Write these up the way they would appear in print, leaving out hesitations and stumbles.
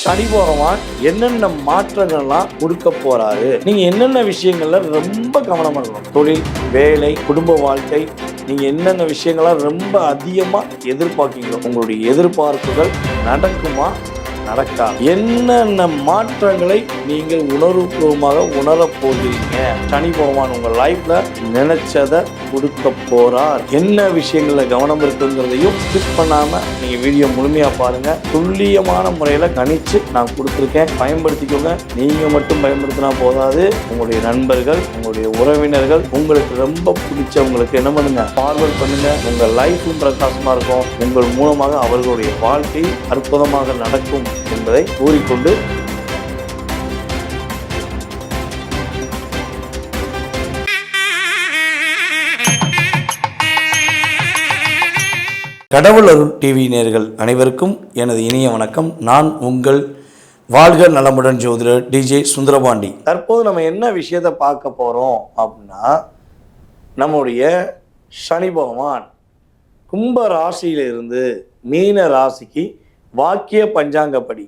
சனி பகவான் என்னென்ன மாற்றங்கள்லாம் கொடுக்க போறாரு, நீங்க என்னென்ன விஷயங்கள்ல ரொம்ப கவனமா இருக்கணும். தொழில், வேலை, குடும்ப வாழ்க்கை, நீங்க என்னென்ன விஷயங்கள்லாம் ரொம்ப அதிகமா எதிர்பார்க்கீங்களோ உங்களுடைய எதிர்பார்ப்புகள் நடக்குமா, நடக்காது? என்னென்ன மாற்றங்களை நீங்கள் உணர்வுபூர்வமாக உணரப் போகிறீங்க? சனி பகவான் உங்க லைஃப்ல நினைச்சதை கொடுக்க போறார். என்ன விஷயங்கள்ல கவனம் இருக்குங்கிறதையும் ஸ்கிப் பண்ணாம நீங்க வீடியோ முழுமையா பாருங்க. துல்லியமான முறையில கணிச்சு நான் கொடுத்துருக்கேன், பயன்படுத்திக்கோங்க. நீங்க மட்டும் பயன்படுத்தினா போதாது, உங்களுடைய நண்பர்கள், உங்களுடைய உறவினர்கள், உங்களுக்கு ரொம்ப பிடிச்சவங்களுக்கு என்ன பண்ணுங்க, ஃபார்வர்ட் பண்ணுங்க. உங்க லைஃபும் பிரகாசமா இருக்கும், உங்கள் மூலமாக அவர்களுடைய வாழ்க்கை அற்புதமாக நடக்கும் என்பதை கூறிக்கொண்டு கடவுள் அருள் டிவி நேயர்கள் அனைவருக்கும் எனது இனிய வணக்கம். நான் உங்கள் வாழ்க நலமுடன் ஜோதிடர் டிஜே சுந்தரபாண்டி. தற்போது நம்ம என்ன விஷயத்தை பார்க்க போகிறோம் அப்படின்னா, நம்முடைய சனி பகவான் கும்ப ராசியிலிருந்து மீன ராசிக்கு வாக்கிய பஞ்சாங்கப்படி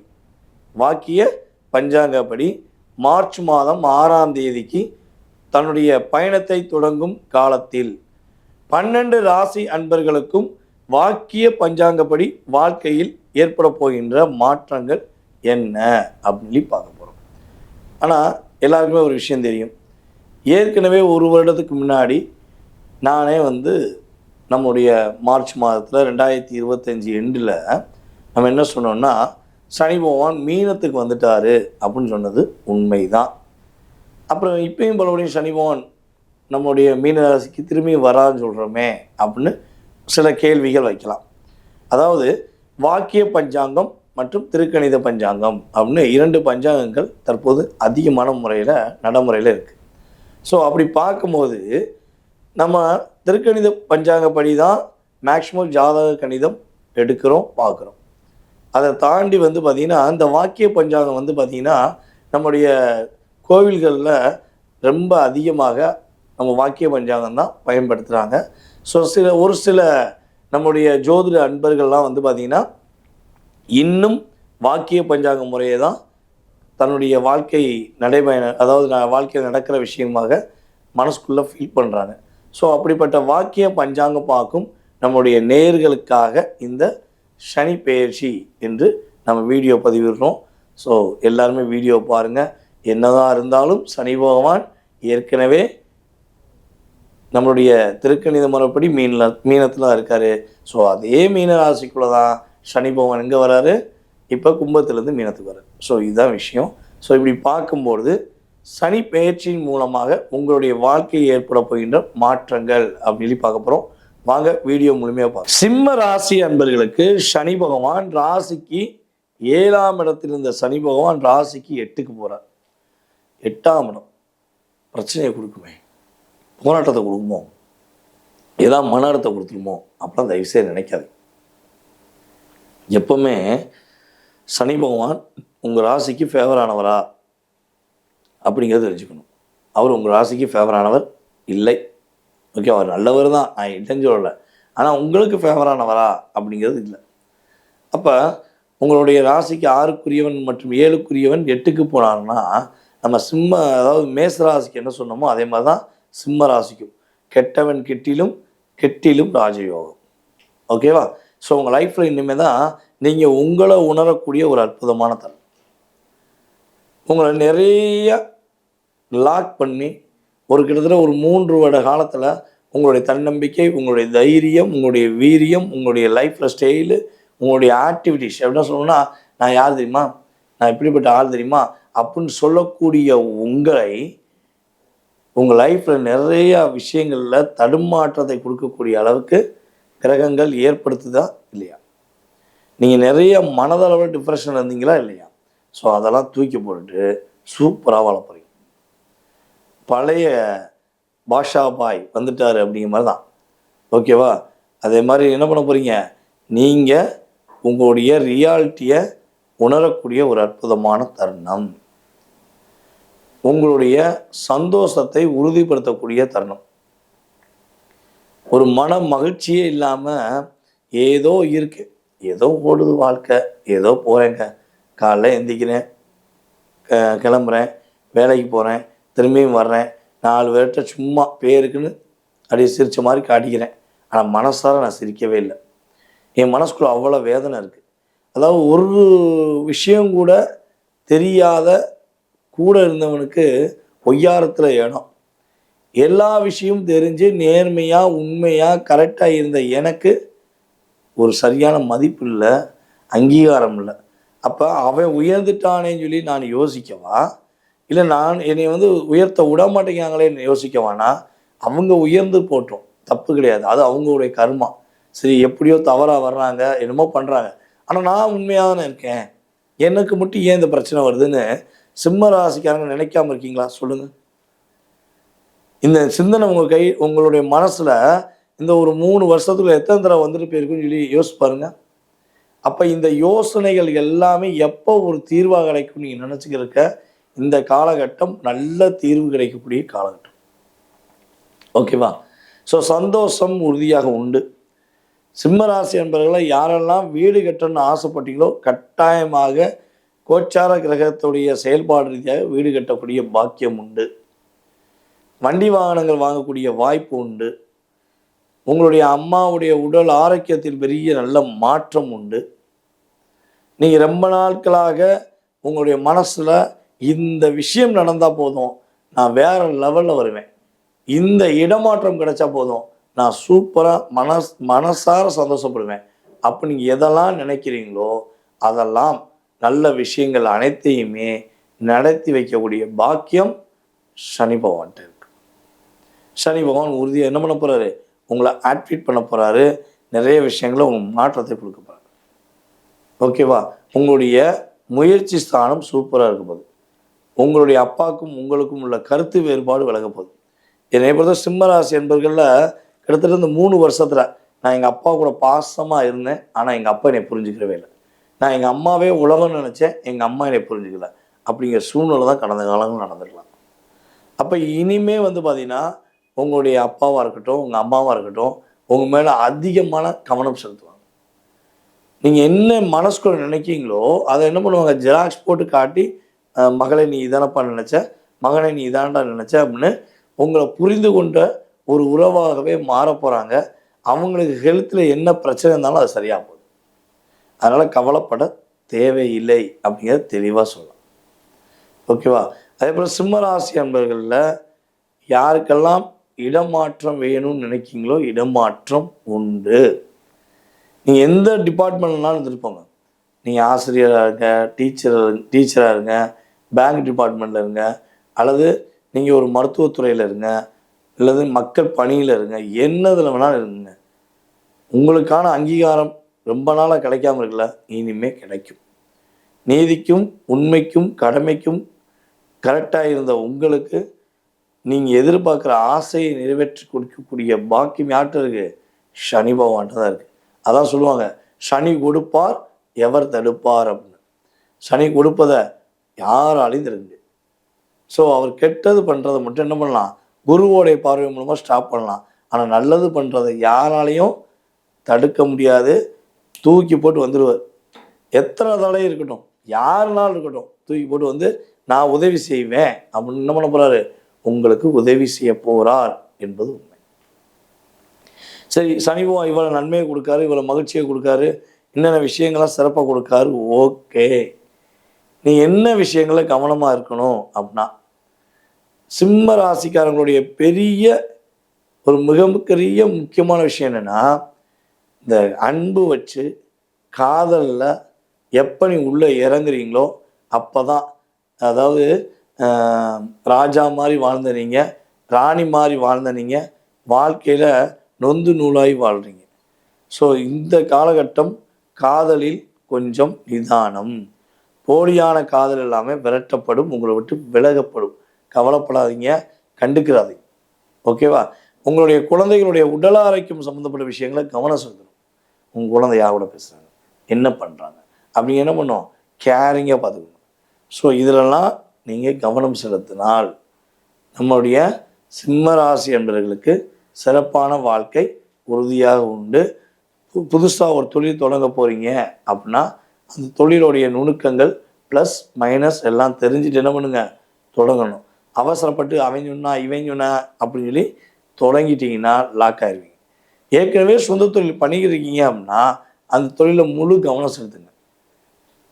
மார்ச் மாதம் 6ஆம் தேதிக்கு தன்னுடைய பயணத்தை தொடங்கும் காலத்தில் 12 ராசி அன்பர்களுக்கும் வாக்கிய பஞ்சாங்கப்படி வாழ்க்கையில் ஏற்பட போகின்ற மாற்றங்கள் என்ன அப்படின்னு பார்க்க போகிறோம். ஆனால் எல்லாருக்குமே ஒரு விஷயம் தெரியும். ஏற்கனவே ஒரு வருடத்துக்கு முன்னாடி நானே நம்முடைய மார்ச் மாதத்தில் 2025 எண்டில் நம்ம என்ன சொன்னோம்னா, சனி பகவான் மீனத்துக்கு வந்துட்டாரு அப்படின்னு சொன்னது உண்மைதான். அப்புறம் இப்பயும் பலபடியும் சனி பகவான் நம்முடைய மீன ராசிக்கு திரும்பி வரான்னு சொல்கிறோமே அப்படின்னு சில கேள்விகள் வைக்கலாம். அதாவது வாக்கிய பஞ்சாங்கம் மற்றும் திருக்கணித பஞ்சாங்கம் அப்படின்னு 2 பஞ்சாங்கங்கள் தற்போது அதிகமான முறையில் நடைமுறையில் இருக்குது. ஸோ அப்படி பார்க்கும்போது நம்ம திருக்கணித பஞ்சாங்கப்படி தான் மேக்சிமம் ஜாதக கணிதம் எடுக்கிறோம், பார்க்குறோம். அதை தாண்டி பார்த்திங்கன்னா இந்த வாக்கிய பஞ்சாங்கம் பார்த்திங்கன்னா நம்முடைய கோவில்களில் ரொம்ப அதிகமாக நம்ம வாக்கிய பஞ்சாங்கம் தான் பயன்படுத்துகிறாங்க. ஸோ ஒரு சில நம்முடைய ஜோதிட அன்பர்கள்லாம் பார்த்திங்கன்னா இன்னும் வாக்கிய பஞ்சாங்க முறையை தான் தன்னுடைய வாழ்க்கை நடைபயணம், அதாவது வாழ்க்கையில் நடக்கிற விஷயமாக மனசுக்குள்ளே ஃபீல் பண்ணுறாங்க. ஸோ அப்படிப்பட்ட வாக்கிய பஞ்சாங்கம் பார்க்கும் நம்முடைய நேயர்களுக்காக இந்த சனி பெயர்ச்சி என்று நம்ம வீடியோ பதிவிடுறோம். ஸோ எல்லாருமே வீடியோ பாருங்கள். என்னதான் இருந்தாலும் சனி பகவான் ஏற்கனவே நம்மளுடைய திருக்கணித முறைப்படி மீனத்தில் தான் இருக்கார். ஸோ அதே மீன ராசிக்குள்ளே தான் சனி பகவான் எங்கே வராரு, இப்போ கும்பத்துலேருந்து மீனத்துக்கு வராரு. ஸோ இதுதான் விஷயம். ஸோ இப்படி பார்க்கும்பொழுது சனி பெயர்ச்சியின் மூலமாக உங்களுடைய வாழ்க்கையில் ஏற்பட போகின்ற மாற்றங்கள் அப்படின்னு பார்க்க போகிறோம். வாங்க வீடியோ முழுமையாக பார்க்க. சிம்ம ராசி அன்பர்களுக்கு சனி பகவான் ராசிக்கு 7ஆம் இடத்தில் இருந்த சனி பகவான் ராசிக்கு 8க்கு போகிறார். 8ஆம் இடம் பிரச்சனையை கொடுக்குமே, போராட்டத்தை கொடுக்குமோ, ஏதாவது மன அழுத்தத்தை கொடுத்துருமோ அப்படிலாம் தயவுசெய்து நினைக்காது. எப்பவுமே சனி பகவான் உங்கள் ராசிக்கு ஃபேவரானவரா அப்படிங்கிறத தெரிஞ்சுக்கணும். அவர் உங்கள் ராசிக்கு ஃபேவரானவர் இல்லை. ஓகே, அவர் நல்லவர் தான், நான் இல்லைன்னு சொல்லலை. ஆனால் உங்களுக்கு ஃபேவரானவரா அப்படிங்கிறது இல்லை. அப்போ உங்களுடைய ராசிக்கு 6க்குரியவன் மற்றும் 7க்குரியவன் 8க்கு போனார்னா நம்ம அதாவது மேச ராசிக்கு என்ன சொன்னோமோ அதே மாதிரி தான் சிம்ம ராசிக்கும் கெட்டவன் கெட்டிலும் ராஜயோகம். ஓகேவா? ஸோ உங்கள் லைஃப்பில் இனிமேல் தான் நீங்கள் உங்களை உணரக்கூடிய ஒரு அற்புதமான தருணம். உங்களை நிறைய லாக் பண்ணி கிட்டத்தட்ட ஒரு 3 வருட காலத்தில் உங்களுடைய தன்னம்பிக்கை, உங்களுடைய தைரியம், உங்களுடைய வீரியம், உங்களுடைய லைஃப்பில் ஸ்டைலு, உங்களுடைய ஆக்டிவிட்டிஸ் எப்படின்னா சொல்லணும்னா, நான் யார் தெரியுமா, நான் இப்படிப்பட்ட ஆள் தெரியுமா அப்படின்னு சொல்லக்கூடிய உங்களை உங்கள் லைஃப்பில் நிறையா விஷயங்களில் தடுமாற்றத்தை கொடுக்கக்கூடிய அளவுக்கு கிரகங்கள் ஏற்படுத்துதா இல்லையா? நீங்கள் நிறைய மனதளவில் டிப்ரெஷன் இருந்தீங்களா இல்லையா? ஸோ அதெல்லாம் தூக்கி போட்டுட்டு சூப்பராக வாழ போகிறீங்க. பழைய பாஷா பாய் வந்துட்டார் அப்படிங்கிற மாதிரி தான். ஓகேவா? அதே மாதிரி என்ன பண்ண போகிறீங்க, நீங்கள் உங்களுடைய ரியாலிட்டியை உணரக்கூடிய ஒரு அற்புதமான தருணம். உங்களுடைய சந்தோஷத்தை உறுதிப்படுத்தக்கூடிய தருணம். ஒரு மன மகிழ்ச்சியே இல்லாமல் ஏதோ இருக்கு, ஏதோ ஓடுது வாழ்க்கை, ஏதோ போகிறேங்க காலைல எந்திக்கிறேன், கிளம்புறேன், வேலைக்கு போகிறேன், திரும்பியும் வர்றேன், 4 பேர்கிட்ட சும்மா பேருக்குன்னு அப்படியே சிரித்த மாதிரி காட்டிக்கிறேன். ஆனால் மனசார நான் சிரிக்கவே இல்லை. என் மனசுக்குள்ள அவ்வளோ வேதனை இருக்குது. அதாவது ஒரு விஷயம் கூட தெரியாத கூட இருந்தவனுக்கு பொய்யாரத்தில் இடம். எல்லா விஷயமும் தெரிஞ்சு நேர்மையாக உண்மையாக கரெக்டாக இருந்த எனக்கு ஒரு சரியான மதிப்பு இல்லை, அங்கீகாரம் இல்லை. அப்போ அவன் உயர்ந்துட்டானேன்னு சொல்லி நான் யோசிக்கவா, இல்லை நான் என்னை உயர்த்த விட மாட்டேங்காங்களேன்னு யோசிக்கவானா? அவங்க உயர்ந்து போட்டோம், தப்பு கிடையாது, அது அவங்களுடைய கர்மா. சரி, எப்படியோ தவறாக வர்றாங்க, என்னமோ பண்ணுறாங்க, ஆனால் நான் உண்மையாக தானே இருக்கேன், எனக்கு மட்டும் ஏன் இந்த பிரச்சனை வருதுன்னு சிம்ம ராசிக்காரங்க நினைக்காம இருக்கீங்களா? சொல்லுங்கள். இந்த சிந்தனை உங்களுடைய மனசில் இந்த ஒரு 3 வருஷத்துக்குள்ள எத்தனை தடவை வந்துட்டு போயிருக்குன்னு சொல்லி யோசிச்சு பாருங்க. அப்போ இந்த யோசனைகள் எல்லாமே எப்போ ஒரு தீர்வாக கிடைக்கும் நீங்கள் நினச்சிக்கிருக்க இந்த காலகட்டம் நல்ல தீர்வு கிடைக்கக்கூடிய காலகட்டம். ஓகேவா? ஸோ சந்தோஷம் உறுதியாக உண்டு. சிம்மராசி என்பவர்களை யாரெல்லாம் வீடு கட்டணும்னு ஆசைப்பட்டீங்களோ கட்டாயமாக கோச்சார கிரகத்துடைய செயல்பாடு ரீதியாக வீடு கட்டக்கூடிய பாக்கியம் உண்டு. வண்டி வாகனங்கள் வாங்கக்கூடிய வாய்ப்பு உண்டு. உங்களுடைய அம்மாவுடைய உடல் ஆரோக்கியத்தில் பெரிய நல்ல மாற்றம் உண்டு. நீங்கள் ரொம்ப நாட்களாக உங்களுடைய மனசில் இந்த விஷயம் நடந்தால் போதும், நான் வேறு லெவலில் வருவேன், இந்த இடமாற்றம் கிடைச்சா போதும், நான் சூப்பராக மனசார சந்தோஷப்படுவேன் அப்போ நீங்கள் எதெல்லாம் நினைக்கிறீங்களோ அதெல்லாம் நல்ல விஷயங்கள் அனைத்தையுமே நடத்தி வைக்கக்கூடிய பாக்கியம் சனி பகவான்கிட்ட இருக்கு. சனி பகவான் உறுதியாக என்ன பண்ண போகிறாரு? உங்களை ஆக்டிவேட் பண்ண போகிறாரு. நிறைய விஷயங்களை உங்களுக்கு மாற்றத்தை கொடுக்க போகிறாரு. ஓகேவா? உங்களுடைய முயற்சி ஸ்தானம் சூப்பராக இருக்க போகுது. உங்களுடைய அப்பாவுக்கும் உங்களுக்கும் உள்ள கருத்து வேறுபாடு விலக போகுது. என்னை பொறுத்த சிம்மராசி என்பர்களில் கிட்டத்தட்ட இந்த 3 வருஷத்தில் நான் எங்கள் அப்பா கூட பாசமாக இருந்தேன், ஆனால் எங்கள் அப்பா என்னை புரிஞ்சுக்கிறவே இல்லை. நான் எங்கள் அம்மாவே உலகம்னு நினச்சேன், எங்கள் அம்மா என்னை புரிஞ்சுக்கல. அப்படிங்கிற சூழ்நிலை தான் கடந்த காலங்கள் நடந்துக்கலாம். அப்போ இனிமே பார்த்தீங்கன்னா உங்களுடைய அப்பாவாக இருக்கட்டும், உங்கள் அம்மாவாக இருக்கட்டும், உங்கள் மேலே அதிகமான கவனம் செலுத்துவாங்க. நீங்கள் என்ன மனசுக்குள்ள நினைக்கிங்களோ அதை என்ன பண்ணுவாங்க, ஜெராக்ஸ் போட்டு காட்டி, மகளை நீ இதானப்பா நினச்ச, மகனை நீ இதான்டா நினச்ச அப்படின்னு உங்களை புரிந்து கொண்ட ஒரு உறவாகவே மாற போகிறாங்க. அவங்களுக்கு ஹெல்த்தில் என்ன பிரச்சனை இருந்தாலும் அது சரியாக போகுது. அதனால் கவலைப்பட தேவையில்லை அப்படிங்கிறத தெளிவாக சொல்லலாம். ஓகேவா? அதே போல் சிம்மராசி அன்பர்களில் யாருக்கெல்லாம் இடமாற்றம் வேணும்னு நினைக்கிங்களோ இடமாற்றம் உண்டு. நீங்கள் எந்த டிபார்ட்மெண்ட்னாலும் இருந்துருப்போங்க. நீங்கள் ஆசிரியராக இருங்க, டீச்சராக இருங்க, பேங்க் டிபார்ட்மெண்ட்டில் இருங்க, அல்லது நீங்கள் ஒரு மருத்துவத்துறையில் இருங்க, அல்லது மக்கள் பணியில் இருங்க, என்னதில் வேணாலும் இருங்க. உங்களுக்கான அங்கீகாரம் ரொம்ப நாளாக கிடைக்காம இருக்குல்ல, இனிமேல் கிடைக்கும். நீதிக்கும் உண்மைக்கும் கடமைக்கும் கரெக்டாக இருந்த உங்களுக்கு நீங்கள் எதிர்பார்க்குற ஆசையை நிறைவேற்றி கொடுக்கக்கூடிய பாக்கியம் யார்கிட்ட இருக்குது? சனி பகவான்கிட்ட தான் இருக்குது. அதான் சொல்லுவாங்க, சனி கொடுப்பார் எவர் தடுப்பார் அப்படின்னு. சனி கொடுப்பதை யாராலையும் தெரிஞ்சு. ஸோ அவர் கெட்டது பண்ணுறதை மட்டும் என்ன பண்ணலாம், குருவோடைய பார்வை மூலமாக ஸ்டாப் பண்ணலாம். ஆனால் நல்லது பண்ணுறதை யாராலையும் தடுக்க முடியாது. தூக்கி போட்டு வந்துடுவார். எத்தனை தடையும் இருக்கட்டும், யாருனாலும் இருக்கட்டும், தூக்கி போட்டு நான் உதவி செய்வேன் அப்படின்னு என்ன பண்ண போகிறாரு, உங்களுக்கு உதவி செய்ய போகிறார் என்பது உண்மை. சரி, சனி பகவான் இவ்வளோ நன்மையை கொடுக்காரு, இவ்வளோ மகிழ்ச்சியை கொடுக்காரு, என்னென்ன விஷயங்கள்லாம் சிறப்பாக கொடுக்காரு. ஓகே, நீ என்ன விஷயங்களை கவனமாக இருக்கணும் அப்படின்னா, சிம்ம ராசிக்காரங்களுடைய பெரிய ஒரு மிகப்பெரிய முக்கியமான விஷயம் என்னென்னா, இந்த அன்பு வச்சு காதலில் எப்போ நீ உள்ளே இறங்குறீங்களோ அப்போ தான், அதாவது ராஜா மாதிரி வாழ்ந்த நீங்கள், ராணி மாதிரி வாழ்ந்த நீங்கள் வாழ்க்கையில் நொந்து நூலாகி வாழ்கிறீங்க. ஸோ இந்த காலகட்டம் காதலில் கொஞ்சம் நிதானம். போலியான காதல் எல்லாமே விரட்டப்படும், உங்களை விட்டு விலகப்படும். கவலைப்படாதீங்க, கண்டுக்கிறாதீங்க. ஓகேவா? உங்களுடைய குழந்தைகளுடைய உடல் ஆரோக்கியம் சம்மந்தப்பட்ட விஷயங்களை கவனம் செலுத்தணும். உங்கள் குழந்தை யாரோட பேசுகிறாங்க, என்ன பண்ணுறாங்க அப்படி என்ன பண்ணோம், கேரிங்காக பார்த்துக்கணும். ஸோ இதிலெல்லாம் நீங்கள் கவனம் செலுத்தினால் நம்மளுடைய சிம்மராசி என்பவர்களுக்கு சிறப்பான வாழ்க்கை உறுதியாக உண்டு. புதுசாக ஒரு தொழில் தொடங்க போகிறீங்க அப்படின்னா அந்த தொழிலுடைய நுணுக்கங்கள் ப்ளஸ் மைனஸ் எல்லாம் தெரிஞ்சுட்டு என்ன பண்ணுங்க தொடங்கணும். அவசரப்பட்டு அவன் சொன்னா இவன் சொன்னா அப்படின்னு சொல்லி தொடங்கிட்டீங்கன்னா லாக் ஆயிடுவீங்க. ஏற்கனவே சொந்த தொழில் பண்ணிக்கிட்டு இருக்கீங்க அப்படின்னா அந்த தொழிலில் முழு கவனம் செலுத்துங்க.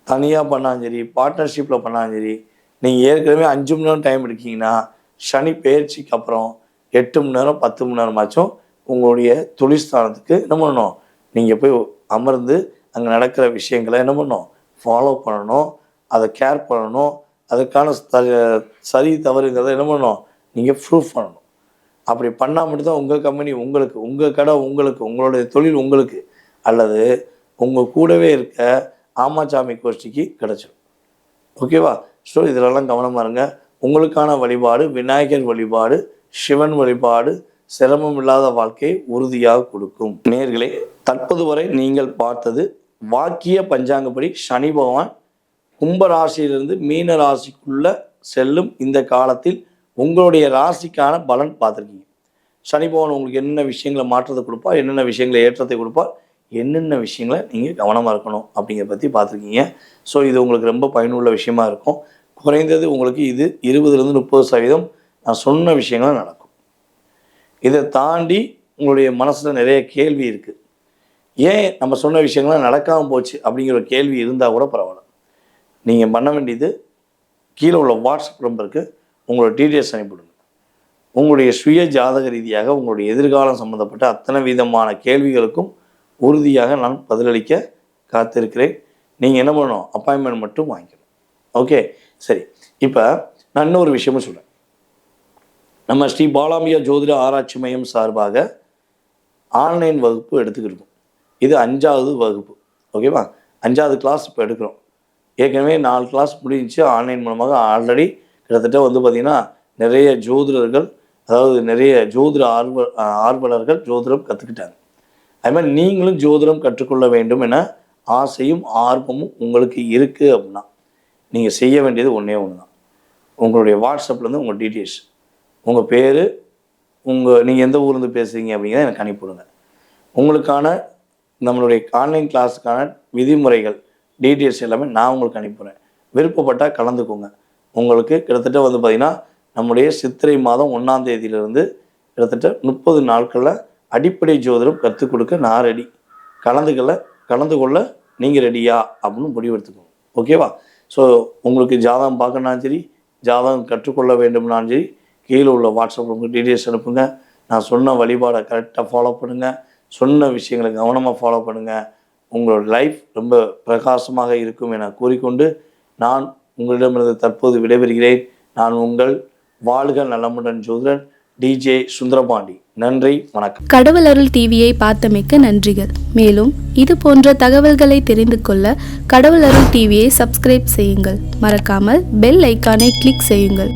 தனியாக பண்ணாலும் சரி, பார்ட்னர்ஷிப்பில் பண்ணாலும் சரி, நீங்கள் ஏற்கனவே 5 மணி நேரம் டைம் எடுக்கீங்கன்னா சனி பெயர்ச்சிக்கு அப்புறம் 8 மணி நேரம் 10 மணி நேரமாச்சும் உங்களுடைய தொழில்ஸ்தானத்துக்கு என்ன பண்ணணும், நீங்கள் போய் அமர்ந்து அங்கே நடக்கிற விஷயங்களை என்ன பண்ணணும், ஃபாலோ பண்ணணும், அதை கேர் பண்ணணும், அதுக்கான சரி தவறுங்கிறத என்ன பண்ணணும், நீங்கள் ப்ரூஃப் பண்ணணும். அப்படி பண்ணால் மட்டும்தான் உங்கள் கம்பெனி உங்களுக்கு, உங்கள் கடை உங்களுக்கு, உங்களுடைய தொழில் உங்களுக்கு, அல்லது உங்கள் கூடவே இருக்க ஆமாச்சாமி கோஷ்டிக்கு கிடச்சிடும். ஓகேவா? ஸோ இதிலெல்லாம் கவனமாக இருங்க. உங்களுக்கான வழிபாடு விநாயகர் வழிபாடு, சிவன் வழிபாடு சிரமம் இல்லாத வாழ்க்கையை உறுதியாக கொடுக்கும். நேயர்களே, தற்போது வரை நீங்கள் பார்த்தது வாக்கிய பஞ்சாங்கப்படி சனி பகவான் கும்ப ராசியிலிருந்து மீன ராசிக்குள்ள செல்லும் இந்த காலத்தில் உங்களுடைய ராசிக்கான பலன் பார்த்துருக்கீங்க. சனி பகவான் உங்களுக்கு என்னென்ன விஷயங்களை மாற்றத்தை கொடுப்பார், என்னென்ன விஷயங்களை ஏற்றத்தை கொடுப்பார், என்னென்ன விஷயங்களை நீங்கள் கவனமாக இருக்கணும் அப்படிங்கிறத பற்றி பார்த்துருக்கீங்க. ஸோ இது உங்களுக்கு ரொம்ப பயனுள்ள விஷயமா இருக்கும். குறைந்தது உங்களுக்கு இது 20-30% நான் சொன்ன விஷயங்கள் நடக்கும். இதை தாண்டி உங்களுடைய மனசில் நிறைய கேள்வி இருக்குது. ஏன் நம்ம சொன்ன விஷயங்கள்லாம் நடக்காமல் போச்சு அப்படிங்கிற ஒரு கேள்வி இருந்தால் கூட பரவாயில்ல. நீங்கள் பண்ண வேண்டியது கீழே உள்ள வாட்ஸ்அப் நம்பருக்கு உங்களோட டீட்டெயில்ஸ் அனுப்பிவிடுங்க. உங்களுடைய சுய ஜாதக ரீதியாக உங்களுடைய எதிர்காலம் சம்மந்தப்பட்ட அத்தனை விதமான கேள்விகளுக்கும் உறுதியாக நான் பதிலளிக்க காத்திருக்கிறேன். நீங்கள் என்ன பண்ணணும், அப்பாயின்மெண்ட் மட்டும் வாங்கிக்கணும். ஓகே, சரி. இப்போ நான் இன்னொரு விஷயமும் சொல்கிறேன். நம்ம ஸ்ரீ பாலாம்பிகா ஜோதிட ஆராய்ச்சி மையம் சார்பாக ஆன்லைன் வகுப்பு எடுத்துக்கிட்டு இது 5வது வகுப்பு. ஓகேவா? 5வது கிளாஸ் இப்போ எடுக்கிறோம். ஏற்கனவே 4 கிளாஸ் முடிஞ்சிச்சு. ஆன்லைன் மூலமாக ஆல்ரெடி கிட்டத்தட்ட பார்த்திங்கன்னா நிறைய ஜோதிடர்கள், அதாவது நிறைய ஜோதிட ஆர்வலர்கள் ஜோதிடம் கற்றுக்கிட்டாங்க. அது மாதிரி நீங்களும் ஜோதிடம் கற்றுக்கொள்ள வேண்டும் என ஆசையும் ஆர்வமும் உங்களுக்கு இருக்குது அப்படின்னா நீங்கள் செய்ய வேண்டியது ஒன்றே ஒன்று தான். உங்களுடைய வாட்ஸ்அப்லேருந்து உங்கள் டீட்டெயில்ஸ், உங்கள் பேர், நீங்கள் எந்த ஊர்லேருந்து பேசுகிறீங்க அப்படிங்கிறத எனக்கு அனுப்பிவிடுங்க. உங்களுக்கான நம்மளுடைய ஆன்லைன் கிளாஸுக்கான விதிமுறைகள் டீட்டெயில்ஸ் எல்லாமே நான் உங்களுக்கு அனுப்பிடுறேன். விருப்பப்பட்டால் கலந்துக்கோங்க. உங்களுக்கு கிட்டத்தட்ட பார்த்திங்கன்னா நம்முடைய சித்திரை மாதம் 1ஆம் தேதியிலிருந்து கிட்டத்தட்ட 30 நாட்களில் அடிப்படை ஜோதிடம் கற்றுக் கொடுக்க நான் ரெடி. கலந்து கொள்ள நீங்கள் ரெடியா அப்படின்னு முடிவெடுத்துக்கோங்க. ஓகேவா? ஸோ உங்களுக்கு ஜாதகம் பார்க்கணும்னாலும் சரி, ஜாதகம் கற்றுக்கொள்ள வேண்டும்னாலும் சரி, கீழே உள்ள வாட்ஸ்அப்பில் உங்களுக்கு டீட்டெயில்ஸ் அனுப்புங்க. நான் சொன்ன வழிபாடை கரெக்டாக ஃபாலோ பண்ணுங்கள். சொன்ன விஷயங்களை கவனமாக ஃபாலோ பண்ணுங்கள். உங்களோட லைஃப் ரொம்ப பிரகாசமாக இருக்கும் என கூறிக்கொண்டு நான் உங்களிடமிருந்து தற்போது விடைபெறுகிறேன். நான் உங்கள் வாழ்க நலமுடன் ஜோதிடன் டிஜே சுந்தரபாண்டி. நன்றி, வணக்கம். கடவுள் அருள் டிவியை பார்த்தமைக்கு நன்றிகள். மேலும் இது போன்ற தகவல்களை தெரிந்து கொள்ள கடவுள் அருள் டிவியை சப்ஸ்கிரைப் செய்யுங்கள். மறக்காமல் பெல் ஐக்கானை கிளிக் செய்யுங்கள்.